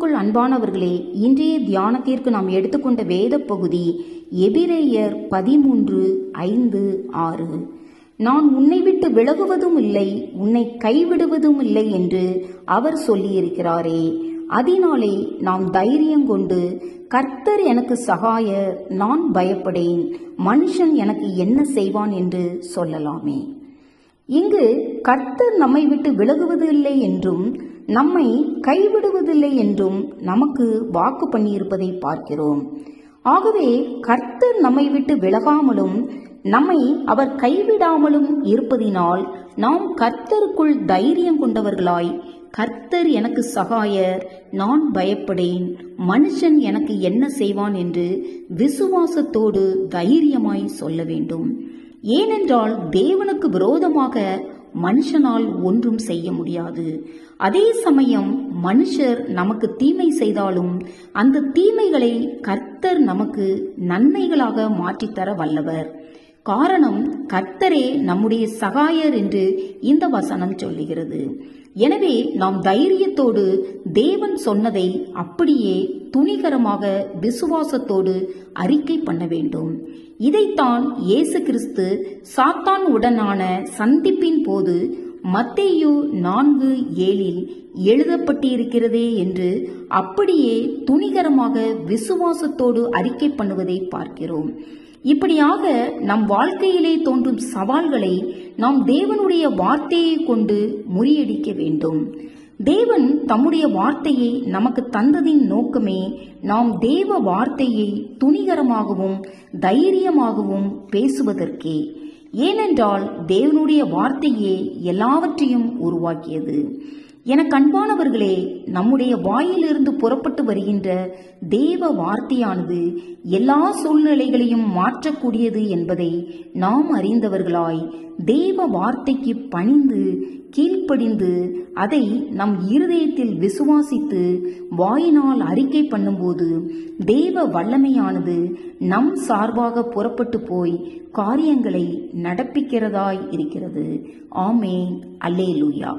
கிறிஸ்துவுக்குள் அன்பானவர்களே, இன்றைய தியானத்திற்கு நாம் எடுத்துக்கொண்ட வேத பகுதி எபிரேயர் 13:5-6. நான் உன்னை விட்டு விலகுவதும் இல்லை, உன்னை கைவிடுவதும் இல்லை என்று அவர் சொல்லியிருக்கிறாரே. அதனாலே நாம் தைரியம் கொண்டு, கர்த்தர் எனக்கு சகாயர், நான் பயப்படேன், மனுஷன் எனக்கு என்ன செய்வான் என்று சொல்லலாமே. இங்கு கர்த்தர் நம்மை விட்டு விலகுவதில்லை என்றும் நம்மை கைவிடுவதில்லை என்றும் நமக்கு வாக்கு பண்ணியிருப்பதை பார்க்கிறோம். ஆகவே கர்த்தர் நம்மை விட்டு விலகாமலும் நம்மை அவர் கைவிடாமலும் இருப்பதினால் நாம் கர்த்தருக்குள் தைரியம் கொண்டவர்களாய், கர்த்தர் எனக்கு சகாயர், நான் பயப்படேன், மனுஷன் எனக்கு என்ன செய்வான் என்று விசுவாசத்தோடு தைரியமாய் சொல்ல வேண்டும். ஏனென்றால் தேவனுக்கு விரோதமாக மனுஷனால் ஒன்றும் செய்ய முடியாது. அதே சமயம் மனுஷர் நமக்கு தீமை செய்தாலும் அந்த தீமைகளை கர்த்தர் நமக்கு நன்மைகளாக மாற்றித்தர வல்லவர். காரணம், கர்த்தரே நம்முடைய சகாயர் என்று இந்த வசனம் சொல்லுகிறது. எனவே நாம் தைரியத்தோடு தேவன் சொன்னதை அப்படியே துணிகரமாக விசுவாசத்தோடு அறிக்கை பண்ண வேண்டும். இதைத்தான் இயேசு கிறிஸ்து சாத்தான் உடனான சந்திப்பின் போது மத்தேயு 4:7 எழுதப்பட்டிருக்கிறதே என்று அப்படியே துணிகரமாக விசுவாசத்தோடு அறிக்கை பண்ணுவதை பார்க்கிறோம். இப்படியாக நம் வாழ்க்கையிலே தோன்றும் சவால்களை நாம் தேவனுடைய வார்த்தையை கொண்டு முறியடிக்க வேண்டும். தேவன் தம்முடைய வார்த்தையை நமக்கு தந்ததின் நோக்கமே நாம் தேவ வார்த்தையை துணிகரமாகவும் தைரியமாகவும் பேசுவதற்கே. ஏனென்றால் தேவனுடைய வார்த்தையே எல்லாவற்றையும் உருவாக்கியது. எனக்கு அன்பானவர்களே, நம்முடைய வாயிலிருந்து புறப்பட்டு வருகின்ற தேவ வார்த்தையானது எல்லா சூழ்நிலைகளையும் மாற்றக்கூடியது என்பதை நாம் அறிந்தவர்களாய் தேவ வார்த்தைக்கு பணிந்து கீழ்ப்படிந்து அதை நம் இருதயத்தில் விசுவாசித்து வாயினால் அறிக்கை பண்ணும்போது தேவ வல்லமையானது நம் சார்பாக புறப்பட்டு போய் காரியங்களை நடப்பிக்கிறதாய் இருக்கிறது. ஆமென். அல்லேலூயா.